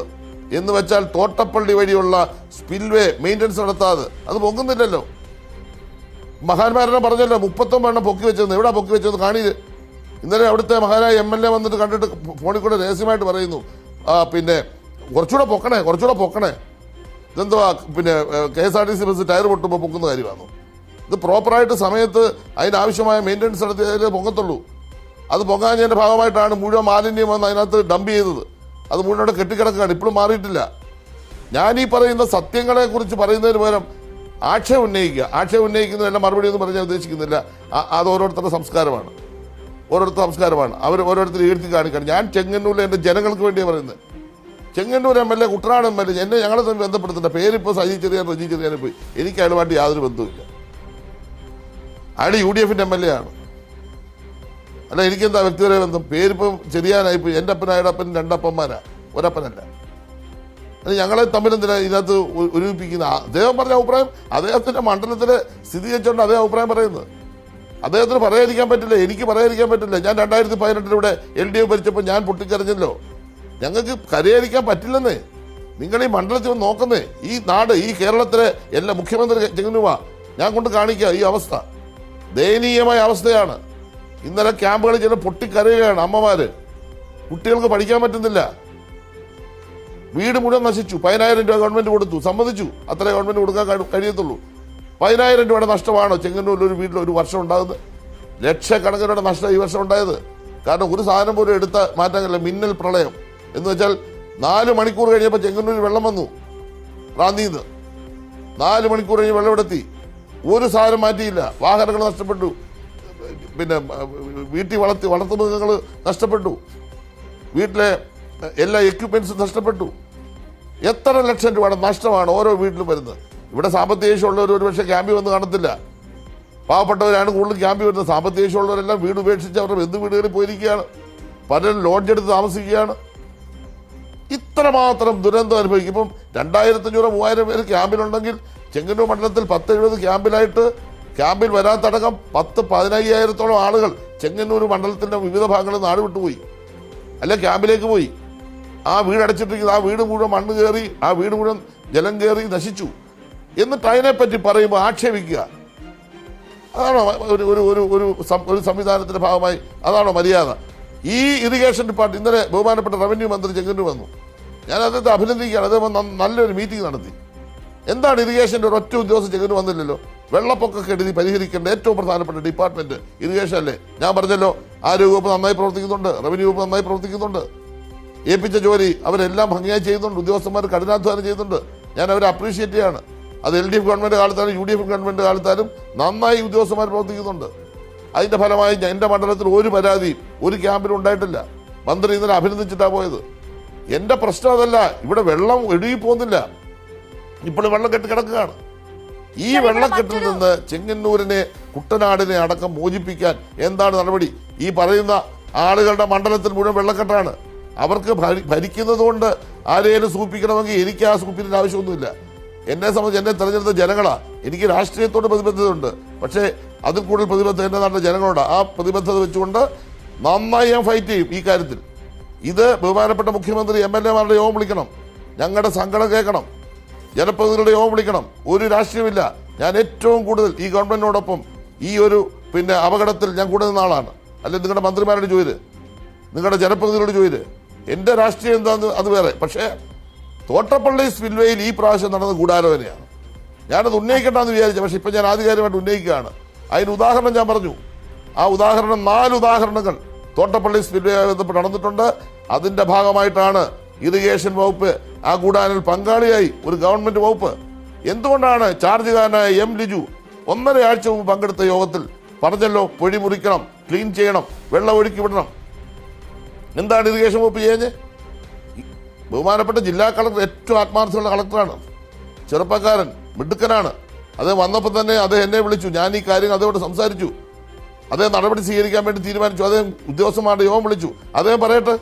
എന്ന് വെച്ചാൽ തോട്ടപ്പള്ളി വഴിയുള്ള സ്പിൽവേ മെയിൻ്റനൻസ് നടത്താതെ അത് പൊങ്ങുന്നില്ലല്ലോ. മഹാന്മാരെന്നെ പറഞ്ഞല്ലോ 39 എണ്ണം പൊക്കി വെച്ചതെന്ന്. എവിടെ പൊക്കി വെച്ചത് കാണിയത്? ഇന്നലെ അവിടുത്തെ മഹാനായ MLA വന്നിട്ട് കണ്ടിട്ട് ഫോണിൽ കൂടെ രഹസ്യമായിട്ട് പറയുന്നു, കുറച്ചുകൂടെ പൊക്കണേ. ഇതെന്തുവാ KSRTC ബസ് ടയർ പൊട്ടുമ്പോൾ പൊക്കുന്ന കാര്യമാണ്. ഇത് പ്രോപ്പറായിട്ട് സമയത്ത് അതിനാവശ്യമായ മെയിൻ്റനൻസ് നടത്തിയാലേ പൊങ്ങത്തുള്ളൂ. അത് പൊങ്ങാഞ്ഞതിൻ്റെ ഭാഗമായിട്ടാണ് മുഴുവൻ മാലിന്യം വന്ന് അതിനകത്ത് ഡംപ് ചെയ്തത്. അത് മുഴുവൻ അവിടെ കെട്ടിക്കിടക്കുകയാണ്, ഇപ്പോഴും മാറിയിട്ടില്ല. ഞാൻ ഈ പറയുന്ന സത്യങ്ങളെക്കുറിച്ച് പറയുന്നതിന് പകരം ആക്ഷേപം ഉന്നയിക്കുന്നതിനെല്ലാം മറുപടി ഒന്നും പറഞ്ഞാൽ ഉദ്ദേശിക്കുന്നില്ല. അത് ഓരോരുത്തരുടെ സംസ്കാരമാണ്. അവർ ഓരോരുത്തർ ഉയർത്തി കാണിക്കണം. ഞാൻ ചെങ്ങന്നൂരിലെ എൻ്റെ ജനങ്ങൾക്ക് വേണ്ടിയാണ് പറയുന്നത്. ചെങ്ങന്നൂർ MLA, കുട്ടനാട് MLA ഞങ്ങളെ തമ്മിൽ ബന്ധപ്പെടുത്തുന്നുണ്ട്. പേരിപ്പോൾ റജി ചെറിയാൻ പോയി. എനിക്ക് അയാളുമായിട്ട് യാതൊരു ബന്ധവുമില്ല. അയാൾ UDF-ൻ്റെ MLA ആണ്. അല്ല, എനിക്കെന്താ വ്യക്തിപരമായ ബന്ധം? പേരിപ്പം ചെറിയാനായിപ്പോയി. എൻ്റെ അപ്പൻ അയാളുടെ അപ്പൻ 2 അപ്പന്മാരാ, ഒരപ്പനല്ല. അത് ഞങ്ങളെ തമ്മിലെന്തിനാ ഇതിനകത്ത് ഒരുമിപ്പിക്കുന്ന? അദ്ദേഹം പറഞ്ഞ അഭിപ്രായം അദ്ദേഹത്തിൻ്റെ മണ്ഡലത്തിൽ സ്ഥിരീകരിച്ചുകൊണ്ട് അതേ അഭിപ്രായം പറയുന്നത്. അദ്ദേഹത്തിന് പറയാതിരിക്കാൻ പറ്റില്ല, എനിക്ക് പറയാതിരിക്കാൻ പറ്റില്ല. ഞാൻ 2018 ഇവിടെ LDF ഭരിച്ചപ്പോൾ ഞാൻ പൊട്ടിക്കരഞ്ഞല്ലോ. ഞങ്ങൾക്ക് കരയാതിരിക്കാൻ പറ്റില്ലെന്നേ. നിങ്ങൾ ഈ മണ്ഡലത്തിൽ വന്ന് നോക്കുന്നേ. ഈ നാട്, ഈ കേരളത്തിലെ എല്ലാ മുഖ്യമന്ത്രി ചെങ്ങന്നൂവാ. ഞാൻ കൊണ്ട് കാണിക്കുക ഈ അവസ്ഥ. ദയനീയമായ അവസ്ഥയാണ്. ഇന്നലെ ക്യാമ്പുകളിൽ ചില പൊട്ടിക്കരയുകയാണ് അമ്മമാർ. കുട്ടികൾക്ക് പഠിക്കാൻ പറ്റുന്നില്ല. വീട് മുഴുവൻ നശിച്ചു. 10,000 രൂപ ഗവൺമെൻറ് കൊടുത്തു, സമ്മതിച്ചു. അത്രേ ഗവൺമെൻറ് കൊടുക്കാൻ കഴിയത്തുള്ളൂ. 10,000 രൂപയുടെ നഷ്ടമാണോ ചെങ്ങന്നൂരിൽ ഒരു വീട്ടിൽ ഒരു വർഷം ഉണ്ടാകുന്നത്? ലക്ഷക്കണക്കിന് രൂപയുടെ നഷ്ടം ഈ വർഷം ഉണ്ടായത്. കാരണം ഒരു സാധനം പോലും എടുത്ത് മാറ്റാൻ കഴിയില്ല. മിന്നൽ പ്രളയം എന്ന് വെച്ചാൽ 4 മണിക്കൂർ കഴിഞ്ഞപ്പോൾ ചെങ്ങന്നൂരിൽ വെള്ളം വന്നു. റാന്നിന്ന് 4 മണിക്കൂർ കഴിഞ്ഞ് വെള്ളം എടുത്തി. ഒരു സാധനം മാറ്റിയില്ല. വാഹനങ്ങൾ നഷ്ടപ്പെട്ടു. വീട്ടിൽ വളർത്തുമൃഗങ്ങൾ നഷ്ടപ്പെട്ടു. വീട്ടിലെ എല്ലാ എക്യുപ്മെൻസും നഷ്ടപ്പെട്ടു. എത്ര ലക്ഷം രൂപയുടെ നഷ്ടമാണ് ഓരോ വീട്ടിലും വരുന്നത്. ഇവിടെ സാമ്പത്തിക ശേഷിയുള്ളവർ ഒരുപക്ഷെ ക്യാമ്പിൽ വന്ന് കാണത്തില്ല. പാവപ്പെട്ടവരാണ് കൂടുതൽ ക്യാമ്പിൽ വരുന്നത്. സാമ്പത്തിക ശേഷിയുള്ളവരെല്ലാം വീട് ഉപേക്ഷിച്ച് അവരുടെ ബന്ധു വീടുകളിൽ പോയിരിക്കുകയാണ്. പലരും ലോഡ്ജ് എടുത്ത് താമസിക്കുകയാണ്. ഇത്രമാത്രം ദുരന്തം അനുഭവിക്കും. ഇപ്പം 2500-3000 പേര് ക്യാമ്പിലുണ്ടെങ്കിൽ ചെങ്ങന്നൂർ മണ്ഡലത്തിൽ 10-70 ക്യാമ്പിൽ വരാത്തടക്കം 10-15,000-ഓളം ആളുകൾ ചെങ്ങന്നൂർ മണ്ഡലത്തിൻ്റെ വിവിധ ഭാഗങ്ങളിൽ നാട് വിട്ടുപോയി, അല്ല ക്യാമ്പിലേക്ക് പോയി. ആ വീട് അടച്ചിട്ടിരിക്കുന്നത്, ആ വീട് മുഴുവൻ മണ്ണ് കയറി, ആ വീട് മുഴുവൻ ജലം കയറി നശിച്ചു. എന്നിട്ട് അതിനെപ്പറ്റി പറയുമ്പോൾ ആക്ഷേപിക്കുക, അതാണോ ഒരു സംവിധാനത്തിന്റെ ഭാഗമായി? അതാണോ മര്യാദ? ഈ ഇറിഗേഷൻ ഡിപ്പാർട്ട്മെന്റ് ഇന്നലെ ബഹുമാനപ്പെട്ട റവന്യൂ മന്ത്രി ചെങ്ങന്നൂർ വന്നു. ഞാൻ അദ്ദേഹത്തെ അഭിനന്ദിക്കുകയാണ്. അദ്ദേഹം നല്ലൊരു മീറ്റിംഗ് നടത്തി. എന്താണ് ഇറിഗേഷൻ്റെ ഒരൊറ്റ ഉദ്യോഗസ്ഥൻ ചെങ്ങന്നൂർ വന്നില്ലല്ലോ? വെള്ളപ്പൊക്കക്കെടുതി പരിഹരിക്കേണ്ട ഏറ്റവും പ്രധാനപ്പെട്ട ഡിപ്പാർട്ട്മെന്റ് ഇറിഗേഷൻ അല്ലേ? ഞാൻ പറഞ്ഞല്ലോ, ആരോഗ്യവകുപ്പ് നന്നായി പ്രവർത്തിക്കുന്നുണ്ട്, റവന്യൂ വകുപ്പ് നന്നായി പ്രവർത്തിക്കുന്നുണ്ട്. ഏൽപ്പിച്ച ജോലി അവരെല്ലാം ഭംഗിയായി ചെയ്യുന്നുണ്ട്. ഉദ്യോഗസ്ഥന്മാർ കഠിനാധ്വാനം ചെയ്യുന്നുണ്ട്. ഞാൻ അവരെ അപ്രീഷിയേറ്റ് ചെയ്യാണ്. അത് LDF ഗവൺമെന്റ് കാലത്താലും UDF ഗവൺമെന്റ് കാലത്താലും നന്നായി ഉദ്യോഗസ്ഥന്മാർ പ്രവർത്തിക്കുന്നുണ്ട്. അതിന്റെ ഫലമായി എൻ്റെ മണ്ഡലത്തിൽ ഒരു പരാതിയും ഒരു ക്യാമ്പിലും ഉണ്ടായിട്ടില്ല. മന്ത്രി ഇന്നലെ അഭിനന്ദിച്ചിട്ടാണ് പോയത്. എൻ്റെ പ്രശ്നം അതല്ല, ഇവിടെ വെള്ളം ഒഴുകി പോകുന്നില്ല, ഇപ്പോഴും വെള്ളം കെട്ടി കിടക്കുകയാണ്. ഈ വെള്ളക്കെട്ടിൽ നിന്ന് ചെങ്ങന്നൂരിനെ, കുട്ടനാടിനെ അടക്കം മോചിപ്പിക്കാൻ എന്താണ് നടപടി? ഈ പറയുന്ന ആളുകളുടെ മണ്ഡലത്തിൽ മുഴുവൻ വെള്ളക്കെട്ടാണ്. അവർക്ക് ഭരിക്കുന്നത് കൊണ്ട് ആരെയും സൂപ്പിക്കണമെങ്കിൽ എനിക്ക് ആ സൂപ്പിൻ്റെ ആവശ്യമൊന്നുമില്ല. എന്നെ സംബന്ധിച്ച് എന്നെ തെരഞ്ഞെടുത്ത ജനങ്ങളാണ്. എനിക്ക് രാഷ്ട്രീയത്തോട് പ്രതിബദ്ധതയുണ്ട്, പക്ഷേ അതിൽ കൂടുതൽ പ്രതിബദ്ധത എൻ്റെ നാട്ടിലെ ജനങ്ങളോട്. ആ പ്രതിബദ്ധത വെച്ചുകൊണ്ട് നന്നായി ഞാൻ ഫൈറ്റ് ചെയ്യും ഈ കാര്യത്തിൽ. ഇത് ബഹുമാനപ്പെട്ട മുഖ്യമന്ത്രി MLA-മാരുടെ യോഗം വിളിക്കണം, ഞങ്ങളുടെ സങ്കടം കേൾക്കണം, ജനപ്രതിനിധികളുടെ യോഗം വിളിക്കണം. ഒരു രാഷ്ട്രീയമില്ല. ഞാൻ ഏറ്റവും കൂടുതൽ ഈ ഗവൺമെന്റിനോടൊപ്പം ഈ ഒരു അപകടത്തിൽ ഞാൻ കൂടെ നിന്ന ആളാണ്. അല്ലെങ്കിൽ നിങ്ങളുടെ മന്ത്രിമാരുടെ ജോലി, നിങ്ങളുടെ ജനപ്രതിനിധികളുടെ ജോലി, എൻ്റെ രാഷ്ട്രീയം എന്താണെന്ന് അത് വേറെ. പക്ഷേ തോട്ടപ്പള്ളി സ്പിൽവേയിൽ ഈ പ്രാവശ്യം നടന്ന ഗൂഢാലോചനയാണ്. ഞാനത് ഉന്നയിക്കണ്ടെന്ന് വിചാരിച്ചു, പക്ഷെ ഇപ്പം ഞാൻ ആധികാരികമായിട്ട് ഉന്നയിക്കുകയാണ്. അതിന് ഉദാഹരണം ഞാൻ പറഞ്ഞു. ആ ഉദാഹരണം 4 ഉദാഹരണങ്ങൾ തോട്ടപ്പള്ളി സ്പിൽവേയുമായി ബന്ധപ്പെട്ട് നടന്നിട്ടുണ്ട്. അതിൻ്റെ ഭാഗമായിട്ടാണ് ഇറിഗേഷൻ വകുപ്പ് ആ ഗൂഢാലോചനയിൽ പങ്കാളിയായി ഒരു ഗവൺമെന്റ് വകുപ്പ്. എന്തുകൊണ്ടാണ് ചാർജുകാരനായ M. ലിജു 1.5 ആഴ്ച മുമ്പ് പങ്കെടുത്ത യോഗത്തിൽ പറഞ്ഞല്ലോ, പൊഴി മുറിക്കണം, ക്ലീൻ ചെയ്യണം, വെള്ളം ഒഴുക്കി വിടണം. എന്താണ് ഇറിഗേഷൻ വകുപ്പ് ചെയ്യുന്നത്? ബഹുമാനപ്പെട്ട ജില്ലാ കളക്ടർ ഏറ്റവും ആത്മാർത്ഥമുള്ള കളക്ടറാണ്, ചെറുപ്പക്കാരൻ, മിടുക്കനാണ്. അദ്ദേഹം വന്നപ്പോൾ തന്നെ അദ്ദേഹം എന്നെ വിളിച്ചു. ഞാൻ ഈ കാര്യങ്ങൾ അദ്ദേഹത്തോട് സംസാരിച്ചു. അദ്ദേഹം നടപടി സ്വീകരിക്കാൻ വേണ്ടി തീരുമാനിച്ചു. അദ്ദേഹം ഉദ്യോഗസ്ഥന്മാരുടെ യോഗം വിളിച്ചു. അദ്ദേഹം പറയട്ടെ,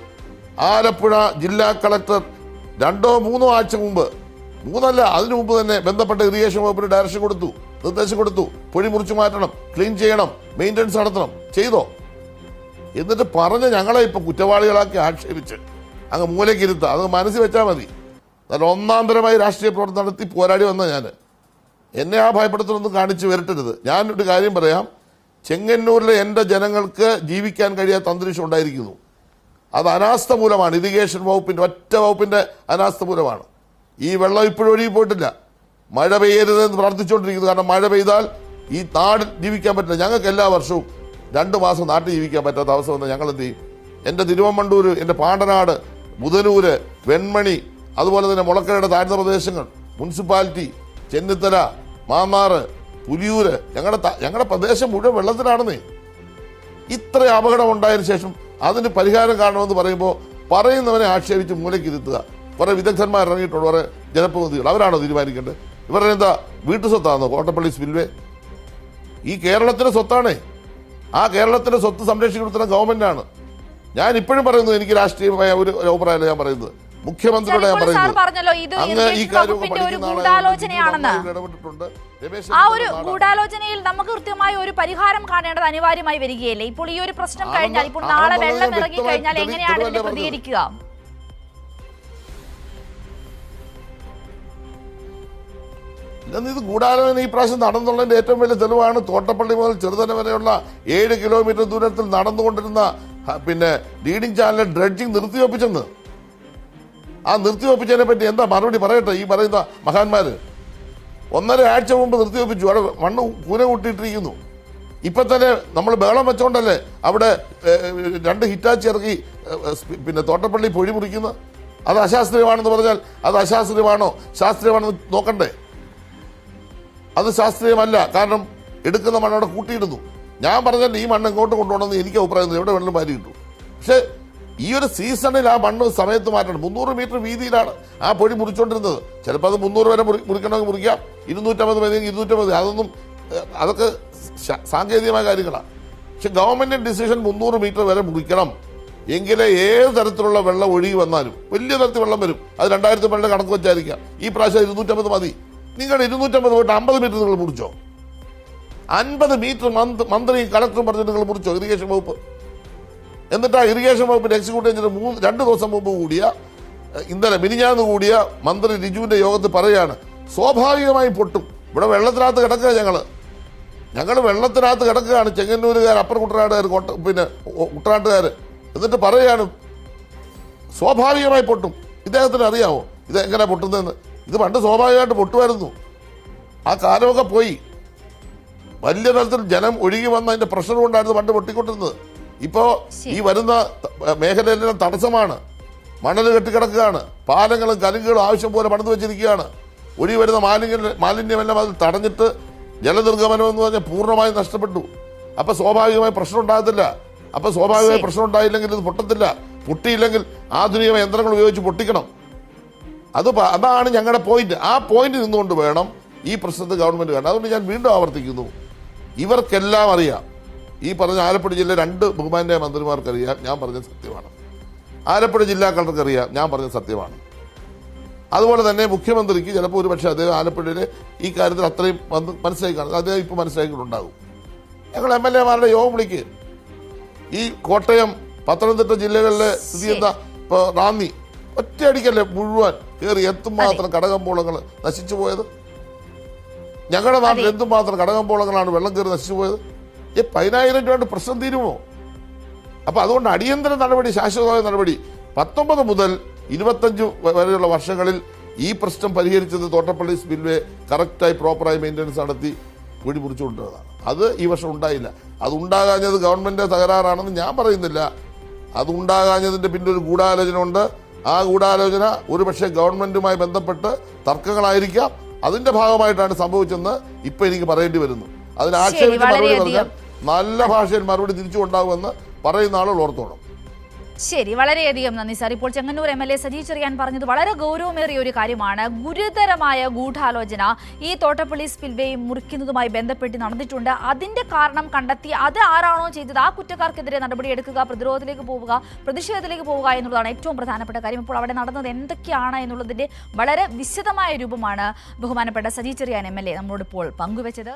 ആലപ്പുഴ ജില്ലാ കളക്ടർ 2-3 ആഴ്ച മുമ്പ്, 3 അതിനു മുമ്പ് തന്നെ ബന്ധപ്പെട്ട ഇറിഗേഷൻ വകുപ്പിന് ഡയറക്ഷൻ കൊടുത്തു, നിർദ്ദേശം കൊടുത്തു. പൊഴി മുറിച്ചു മാറ്റണം, ക്ലീൻ ചെയ്യണം, മെയിൻ്റനൻസ് നടത്തണം. ചെയ്തോ? എന്നിട്ട് പറഞ്ഞ് ഞങ്ങളെ ഇപ്പം കുറ്റവാളികളാക്കി ആക്ഷേപിച്ച് അങ്ങ് മൂലക്കിരുത്തുക. അത് മനസ്സിൽ വെച്ചാൽ മതി. നല്ല ഒന്നാന്തരമായി രാഷ്ട്രീയ പ്രവർത്തനം നടത്തി പോരാടി വന്ന ഞാൻ, എന്നെ ആ ഭയപ്പെടുത്തലൊന്നും കാണിച്ച് വരട്ടരുത്. ഞാനൊരു കാര്യം പറയാം. ചെങ്ങന്നൂരിലെ എൻ്റെ ജനങ്ങൾക്ക് ജീവിക്കാൻ കഴിയാത്ത അന്തരീക്ഷം ഉണ്ടായിരിക്കുന്നു. അത് അനാസ്ഥ മൂലമാണ്. ഇറിഗേഷൻ വകുപ്പിൻ്റെ ഒറ്റ വകുപ്പിൻ്റെ അനാസ്ഥ മൂലമാണ്. ഈ വെള്ളം ഇപ്പോഴും ഒഴുകി പോയിട്ടില്ല. മഴ പെയ്യരുതെന്ന് പ്രാർത്ഥിച്ചുകൊണ്ടിരിക്കുന്നു. കാരണം മഴ പെയ്താൽ ഈ നാട് ജീവിക്കാൻ പറ്റില്ല. ഞങ്ങൾക്ക് എല്ലാ വർഷവും 2 മാസം നാട്ടിൽ ജീവിക്കാൻ പറ്റാത്ത അവസ്ഥ വന്നാൽ ഞങ്ങൾ എന്ത് ചെയ്യും? എൻ്റെ തിരുവമ്മണ്ടൂർ, എൻ്റെ പാണ്ടനാട്, ബുധനൂര്, വെൺമണി, അതുപോലെ തന്നെ മുളക്കരയുടെ താഴ്ന്ന പ്രദേശങ്ങൾ, മുനിസിപ്പാലിറ്റി, ചെന്നിത്തല, മാന്നാറ്, പുലിയൂര്, ഞങ്ങളുടെ പ്രദേശം മുഴുവൻ വെള്ളത്തിലാണെന്നേ. ഇത്ര അപകടം ഉണ്ടായതിനു ശേഷം അതിന് പരിഹാരം കാണണമെന്ന് പറയുമ്പോൾ പറയുന്നവനെ ആക്ഷേപിച്ച് മൂലക്കിരുത്തുക. കുറേ വിദഗ്ധന്മാർ ഇറങ്ങിയിട്ടുള്ള കുറേ ജനപ്രതിനിധികൾ, അവരാണോ തീരുമാനിക്കേണ്ടത്? ഇവരുടെ എന്താ വീട്ടു സ്വത്താണോ തോട്ടപ്പള്ളി സ്പിൽവേ? ഈ കേരളത്തിൻ്റെ സ്വത്താണേ. ആ കേരളത്തിൻ്റെ സ്വത്ത് സംരക്ഷിക്കുന്ന ഗവൺമെന്റാണ്. ഞാൻ ഇപ്പോഴും പറയുന്നത്, എനിക്ക് രാഷ്ട്രീയമായ ഒരു അഭിപ്രായമല്ല ഞാൻ പറയുന്നത്, മുഖ്യമന്ത്രിയോട് ഞാൻ പറയുന്നത്. അങ്ങ് ഈ കാര്യം ഇടപെട്ടിട്ടുണ്ട്. ആ ഒരു ഗൂഢാലോചനയിൽ നമുക്ക് കൃത്യമായ ഒരു പരിഹാരം കാണേണ്ടത് അനിവാര്യമായി വരികയല്ലേ? ഇപ്പോൾ ഈ ഒരു പ്രശ്നം കഴിഞ്ഞാൽ, ഇപ്പോൾ നാളെ വെള്ളം ഇറങ്ങി കഴിഞ്ഞാൽ എങ്ങനെയാണ് ഇതിനെ പ്രതികരിക്കുക? ഇത് ഗൂഢാലോചന ഈ പ്രാവശ്യം നടന്നുള്ളതിന്റെ ഏറ്റവും വലിയ തെളിവാണ് തോട്ടപ്പള്ളി മുതൽ ചെറുതല വരെയുള്ള 7 കിലോമീറ്റർ ദൂരത്തിൽ നടന്നുകൊണ്ടിരുന്ന ലീഡിംഗ് ചാനൽ ഡ്രഡ്ജിങ് നിർത്തിവെപ്പിച്ചെന്ന്. ആ നിർത്തിവെപ്പിച്ചതിനെ പറ്റി എന്താ മറുപടി പറയട്ടെ ഈ പറയുന്ന മഹാന്മാര്? 1.5 ആഴ്ച മുമ്പ് നിർത്തിവെപ്പിച്ചു. അവിടെ മണ്ണ് കൂന കൂട്ടിയിട്ടിരിക്കുന്നു. ഇപ്പൊ തന്നെ നമ്മൾ ബഹളം വെച്ചോണ്ടല്ലേ അവിടെ 2 ഹിറ്റാച്ചി ഇറക്കി തോട്ടപ്പള്ളി പൊഴി മുറിക്കുന്നത്. അത് അശാസ്ത്രീയമാണെന്ന് പറഞ്ഞാൽ അത് അശാസ്ത്രീയമാണോ ശാസ്ത്രീയമാണെന്ന് നോക്കണ്ടേ? അത് ശാസ്ത്രീയമല്ല. കാരണം എടുക്കുന്ന മണ്ണ് അവിടെ കൂട്ടിയിടുന്നു. ഞാൻ പറഞ്ഞാൽ ഈ മണ്ണ് ഇങ്ങോട്ട് കൊണ്ടുപോകണമെന്ന് എനിക്ക് അഭിപ്രായം, എവിടെ വെള്ളം മാറ്റി കിട്ടും. പക്ഷേ ഈ ഒരു സീസണിൽ ആ മണ്ണ് സമയത്ത് മാറ്റണം. 300 മീറ്റർ വീതിയിലാണ് ആ പൊഴി മുറിച്ചുകൊണ്ടിരുന്നത്. ചിലപ്പോൾ അത് 300 വരെ മുറിക്കണമെങ്കിൽ മുറിക്കാം, 250 മതി, 250. അതൊക്കെ സാങ്കേതികമായ കാര്യങ്ങളാണ്. പക്ഷെ ഗവൺമെന്റ് ഡിസിഷൻ 300 മീറ്റർ വരെ മുറിക്കണം. എങ്കിലേ ഏത് തരത്തിലുള്ള വെള്ളം ഒഴുകി വന്നാലും വലിയ തരത്തിൽ വെള്ളം വരും. അത് 2012 കണക്ക് വെച്ചായിരിക്കാം. ഈ പ്രാവശ്യം 250 മതി. നിങ്ങൾ 250 പോയിട്ട് 50 മീറ്റർ നിങ്ങൾ മുറിച്ചോ? 50 മീറ്റർ മന്ത്രി കളക്ടറും പറഞ്ഞിട്ട് നിങ്ങൾ മുറിച്ചോ ഇറിഗേഷൻ വകുപ്പ്? എന്നിട്ട് ആ ഇറിഗേഷൻ വകുപ്പിന്റെ എക്സിക്യൂട്ടീവ് എഞ്ചിനീയർ 2 ദിവസം മുമ്പ് കൂടിയ ഇന്നലെ മിനിഞ്ഞാന്ന് കൂടിയ മന്ത്രി രിജുവിന്റെ യോഗത്തിൽ പറയാണ് സ്വാഭാവികമായി പൊട്ടും. ഇവിടെ വെള്ളത്തിനകത്ത് കിടക്കുക ഞങ്ങൾ വെള്ളത്തിനകത്ത് കിടക്കുകയാണ്. ചെങ്ങന്നൂരുകാർ, അപ്പർ കുട്ടനാട്ടുകാർ, പിന്നെ കുട്ടനാട്ടുകാർ. എന്നിട്ട് പറയുകയാണ് സ്വാഭാവികമായി പൊട്ടും. ഇദ്ദേഹത്തിന് അറിയാമോ ഇത് എങ്ങനെ പൊട്ടുന്നതെന്ന്? ഇത് പണ്ട് സ്വാഭാവികമായിട്ട് പൊട്ടുമായിരുന്നു. ആ കാലമൊക്കെ പോയി. വലിയ തരത്തിൽ ജനം ഒഴുകി വന്ന അതിന്റെ പ്രഷർ കൊണ്ടായിരുന്നു പണ്ട് പൊട്ടിക്കൊണ്ടിരുന്നത്. ഇപ്പോൾ ഈ വരുന്ന മേഖലയെല്ലാം തടസ്സമാണ്. മണൽ കെട്ടിക്കിടക്കുകയാണ്. പാലങ്ങളും കലുങ്കുകളും ആവശ്യം പോലെ പണിത് വെച്ചിരിക്കുകയാണ്. ഒഴുകി വരുന്ന മാലിന്യമെല്ലാം അതിൽ തടഞ്ഞിട്ട് ജലനിർഗമനം എന്ന് പറഞ്ഞാൽ പൂർണ്ണമായും നഷ്ടപ്പെട്ടു. അപ്പൊ സ്വാഭാവികമായി പ്രശ്നം ഉണ്ടാകത്തില്ല. അപ്പൊ സ്വാഭാവികമായി പ്രശ്നം ഉണ്ടായില്ലെങ്കിൽ ഇത് പൊട്ടത്തില്ല. പൊട്ടിയില്ലെങ്കിൽ ആധുനിക യന്ത്രങ്ങൾ ഉപയോഗിച്ച് പൊട്ടിക്കണം. അതാണ് ഞങ്ങളുടെ പോയിന്റ്. ആ പോയിന്റ് നിന്നുകൊണ്ട് വേണം ഈ പ്രശ്നത്തെ ഗവൺമെന്റ് കാണാൻ. അതുകൊണ്ട് ഞാൻ വീണ്ടും ആവർത്തിക്കുന്നു, ഇവർക്കെല്ലാം അറിയാം. ഈ പറഞ്ഞ ആലപ്പുഴ ജില്ല 2 ബഹുമാന്യ മന്ത്രിമാർക്കറിയാം ഞാൻ പറഞ്ഞത് സത്യമാണ്. ആലപ്പുഴ ജില്ലാ കളക്ടർക്ക് അറിയാം ഞാൻ പറഞ്ഞത് സത്യമാണ്. അതുപോലെ തന്നെ മുഖ്യമന്ത്രിക്ക് ചിലപ്പോൾ ഒരു പക്ഷേ അദ്ദേഹം ആലപ്പുഴയിൽ ഈ കാര്യത്തിൽ അത്രയും മനസ്സിലാക്കി കാണും. അദ്ദേഹം ഇപ്പോൾ മനസ്സിലാക്കിയിട്ടുണ്ടാകും. ഞങ്ങൾ MLA-മാരുടെ യോഗം വിളിക്കുക. ഈ കോട്ടയം, പത്തനംതിട്ട ജില്ലകളിലെ സ്ഥിതി എന്താ? ഇപ്പോൾ റാന്നി ഒറ്റയടിക്കല്ലേ മുഴുവൻ കയറി എന്തുമാത്രം കടകമ്പോളങ്ങൾ നശിച്ചു പോയത്? ഞങ്ങളുടെ നാട്ടിൽ എന്തുമാത്രം കടകമ്പോളങ്ങളാണ് വെള്ളം കയറി നശിച്ചു പോയത്? 10,000 രൂപ പ്രശ്നം തീരുമോ? അപ്പൊ അതുകൊണ്ട് അടിയന്തര നടപടി, ശാശ്വതമായ നടപടി 19 മുതൽ 25 വരെയുള്ള വർഷങ്ങളിൽ ഈ പ്രശ്നം പരിഹരിച്ചത് തോട്ടപ്പള്ളി സ്പിൽവേ കറക്റ്റായി പ്രോപ്പറായി മെയിൻ്റനൻസ് നടത്തി കുഴി മുറിച്ചുകൊണ്ടുവന്നതാണ്. അത് ഈ വർഷം ഉണ്ടായില്ല. അത് ഉണ്ടാകാഞ്ഞത് ഗവൺമെന്റിന്റെ തകരാറാണെന്ന് ഞാൻ പറയുന്നില്ല. അത് ഉണ്ടാകാഞ്ഞതിന്റെ പിന്നെ ഒരു ഗൂഢാലോചന ഉണ്ട്. ആ ഗൂഢാലോചന ഒരുപക്ഷെ ഗവൺമെന്റുമായി ബന്ധപ്പെട്ട് തർക്കങ്ങളായിരിക്കാം. അതിന്റെ ഭാഗമായിട്ടാണ് സംഭവിച്ചെന്ന് ഇപ്പൊ എനിക്ക് പറയേണ്ടി വരുന്നു. അതിന് ആക്ഷേപിച്ച് മറുപടി പറഞ്ഞാൽ നല്ല ഭാഷയിൽ മറുപടി തിരിച്ചുകൊണ്ടാകുമെന്ന് പറയുന്ന ആളുകൾ ഓർത്തോണം. ശരി, വളരെയധികം നന്ദി സാർ. ഇപ്പോൾ ചെങ്ങന്നൂർ MLA സജി ചെറിയാൻ പറഞ്ഞത് വളരെ ഗൗരവമേറിയ ഒരു കാര്യമാണ്. ഗുരുതരമായ ഗൂഢാലോചന ഈ തോട്ടപ്പള്ളി സ്പിൽവേ മുറിക്കുന്നതുമായി ബന്ധപ്പെട്ട് നടന്നിട്ടുണ്ട്. അതിന്റെ കാരണം കണ്ടെത്തി അത് ആരാണോ ചെയ്തത് ആ കുറ്റക്കാർക്കെതിരെ നടപടിയെടുക്കുക, പ്രതിരോധത്തിലേക്ക് പോവുക, പ്രതിഷേധത്തിലേക്ക് പോവുക എന്നുള്ളതാണ് ഏറ്റവും പ്രധാനപ്പെട്ട കാര്യം. ഇപ്പോൾ അവിടെ നടന്നത് എന്തൊക്കെയാണ് എന്നുള്ളതിന്റെ വളരെ വിശദമായ രൂപമാണ് ബഹുമാനപ്പെട്ട സജി ചെറിയാൻ MLA നമ്മളോട് ഇപ്പോൾ പങ്കുവച്ചത്.